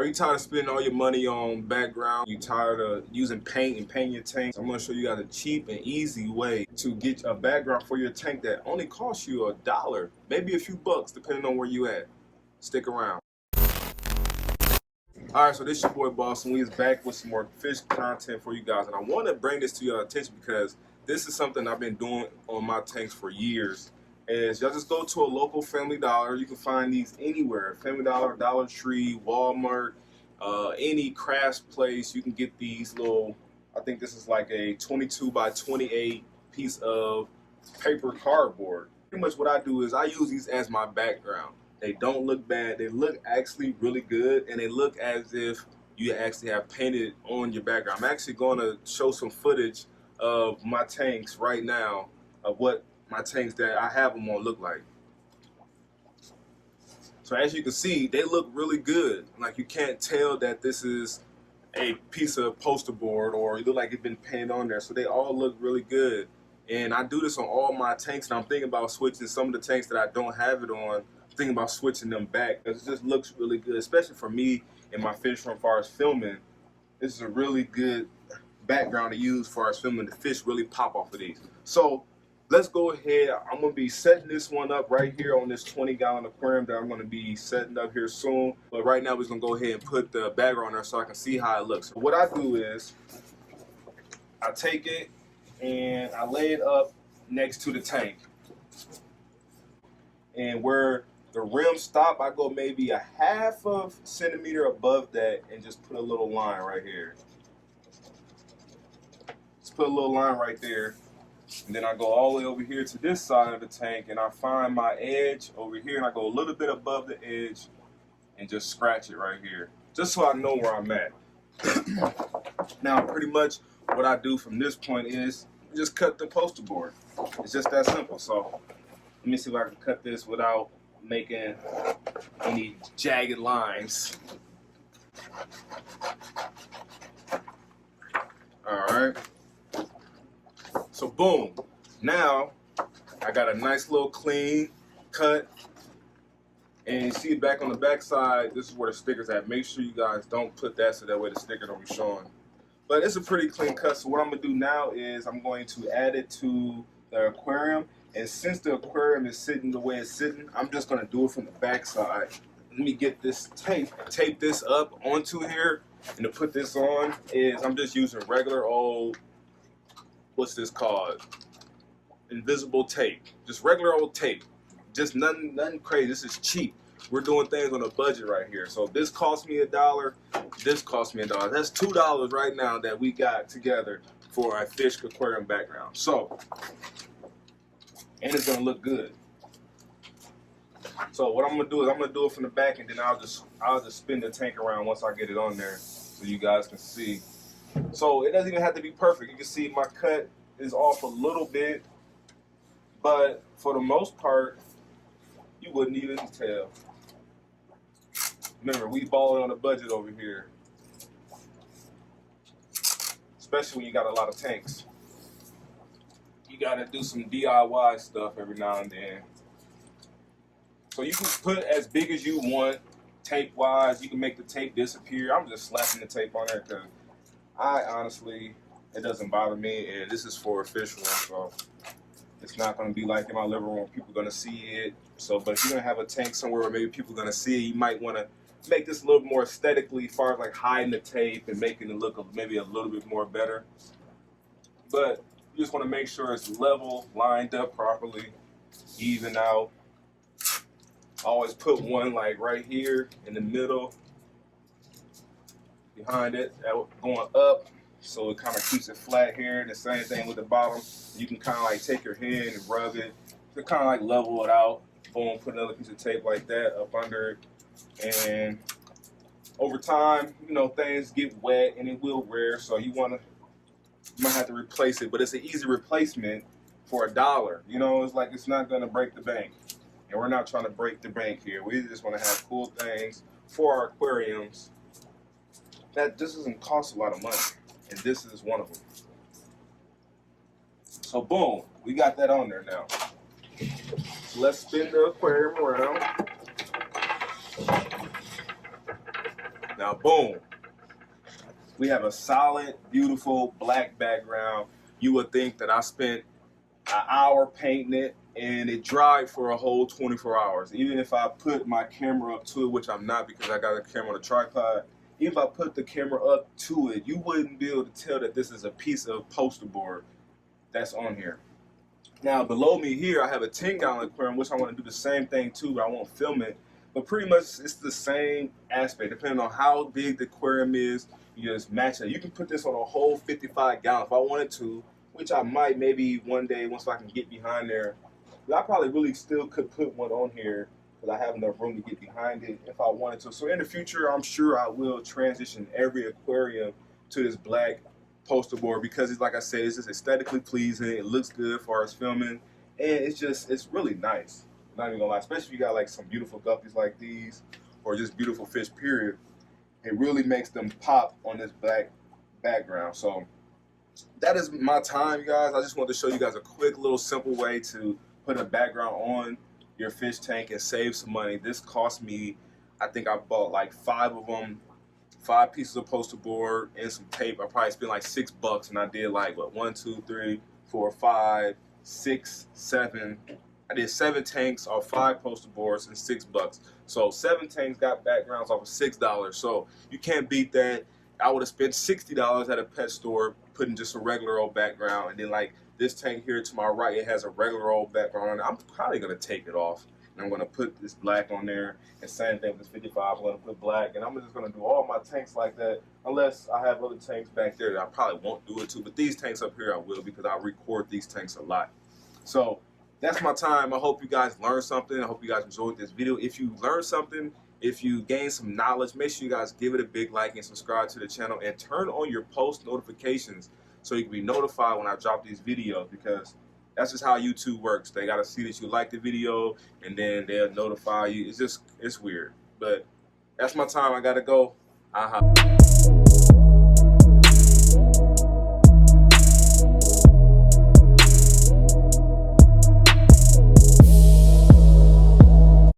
Are you tired of spending all your money on background? You tired of using paint and painting your tanks? I'm gonna show you guys a cheap and easy way to get a background for your tank that only costs you $1, maybe a few bucks, depending on where you at. Stick around. All right, so this your boy Boss, and we is back with some more fish content for you guys. And I want to bring this to your attention because this is something I've been doing on my tanks for years. Is y'all just go to a local Family Dollar. You can find these anywhere. Family Dollar, Dollar Tree, Walmart, any crafts place. You can get these little, I think this is like a 22 by 28 piece of paper cardboard. Pretty much what I do is I use these as my background. They don't look bad. They look actually really good, and they look as if you actually have painted on your background. I'm actually going to show some footage of my tanks right now, of what my tanks that I have them on look like. So as you can see, they look really good. Like, you can't tell that this is a piece of poster board or it look like it's been painted on there. So they all look really good. And I do this on all my tanks, and I'm thinking about switching some of the tanks that I don't have it on. I'm thinking about switching them back because it just looks really good, especially for me in my fish room as far as filming. This is a really good background to use for us filming. The fish really pop off of these. So let's go ahead. I'm going to be setting this one up right here on this 20-gallon aquarium that I'm going to be setting up here soon. But right now we're going to go ahead and put the background there so I can see how it looks. So what I do is I take it and I lay it up next to the tank. And where the rim stop, I go maybe a half of centimeter above that and just put a little line right here. Just put a little line right there. And then I go all the way over here to this side of the tank and I find my edge over here and I go a little bit above the edge and just scratch it right here. Just so I know where I'm at. Now pretty much what I do from this point is just cut the poster board. It's just that simple. So let me see if I can cut this without making any jagged lines. All right. So boom. Now I got a nice little clean cut. And you see back on the back side, this is where the sticker's at. Make sure you guys don't put that so that way the sticker don't be showing. But it's a pretty clean cut. So what I'm gonna do now is I'm going to add it to the aquarium. And since the aquarium is sitting the way it's sitting, I'm just gonna do it from the back side. Let me get this tape this up onto here. And to put this on is I'm just using regular old, what's this called? Invisible tape. Just regular old tape. Just nothing crazy. This is cheap. We're doing things on a budget right here. So this cost me $1. This cost me $1. That's $2 right now that we got together for a fish aquarium background. So, and it's gonna look good. So what I'm gonna do is I'm gonna do it from the back, and then I'll just spin the tank around once I get it on there, so you guys can see. So it doesn't even have to be perfect. You can see my cut is off a little bit, but for the most part, you wouldn't even tell. Remember, we balling on a budget over here, especially when you got a lot of tanks. You gotta do some DIY stuff every now and then. So you can put as big as you want, tape-wise. You can make the tape disappear. I'm just slapping the tape on there because I honestly, it doesn't bother me, and this is for a fish room, so it's not gonna be like in my living room. People are gonna see it. So, but if you're gonna have a tank somewhere where maybe people are gonna see it, you might wanna make this a little more aesthetically, as far as like hiding the tape and making it look maybe a little bit more better. But you just want to make sure it's level, lined up properly, even out. Always put one like right here in the middle, behind it, going up, so it kind of keeps it flat here. The same thing with the bottom. You can kind of like take your hand and rub it to kind of like level it out. Boom, put another piece of tape like that up under it. And over time, you know, things get wet and it will wear, so you might have to replace it, but it's an easy replacement for $1. You know, it's like it's not gonna break the bank. And we're not trying to break the bank here. We just want to have cool things for our aquariums that just doesn't cost a lot of money. And this is one of them. So boom, we got that on there now. So let's spin the aquarium around. Now, boom. We have a solid, beautiful black background. You would think that I spent an hour painting it and it dried for a whole 24 hours. Even if I put my camera up to it, which I'm not because I got a camera on a tripod, even if I put the camera up to it, you wouldn't be able to tell that this is a piece of poster board that's on here. Now below me here, I have a 10-gallon aquarium, which I want to do the same thing too, but I won't film it. But pretty much it's the same aspect. Depending on how big the aquarium is, you just match it. You can put this on a whole 55 gallon if I wanted to, which I might maybe one day once I can get behind there. But I probably really still could put one on here because I have enough room to get behind it if I wanted to. So in the future, I'm sure I will transition every aquarium to this black poster board because it's, like I said, it's just aesthetically pleasing. It looks good for us filming, and it's really nice. Not even gonna lie, especially if you got like some beautiful guppies like these or just beautiful fish period, it really makes them pop on this black background. So that is my time, you guys. I just wanted to show you guys a quick little simple way to put a background on your fish tank and save some money. This cost me, I think I bought like 5 of them, 5 pieces of poster board and some tape. I probably spent like $6 and I did like what, 1, 2, 3, 4, 5, 6, 7. I did 7 tanks off 5 poster boards and $6. So 7 tanks got backgrounds off of $6. So you can't beat that. I would have spent $60 at a pet store putting just a regular old background, and then like this tank here to my right, it has a regular old background on it. I'm probably gonna take it off and I'm gonna put this black on there, and same thing with this 55, I'm gonna put black, and I'm just gonna do all my tanks like that, unless I have other tanks back there that I probably won't do it to, but these tanks up here I will, because I record these tanks a lot. So that's my time. I hope you guys learned something. I hope you guys enjoyed this video. If you learned something, if you gained some knowledge, make sure you guys give it a big like and subscribe to the channel and turn on your post notifications so you can be notified when I drop these videos, because that's just how YouTube works. They got to see that you like the video and then they'll notify you. It's weird, but that's my time. I got to go.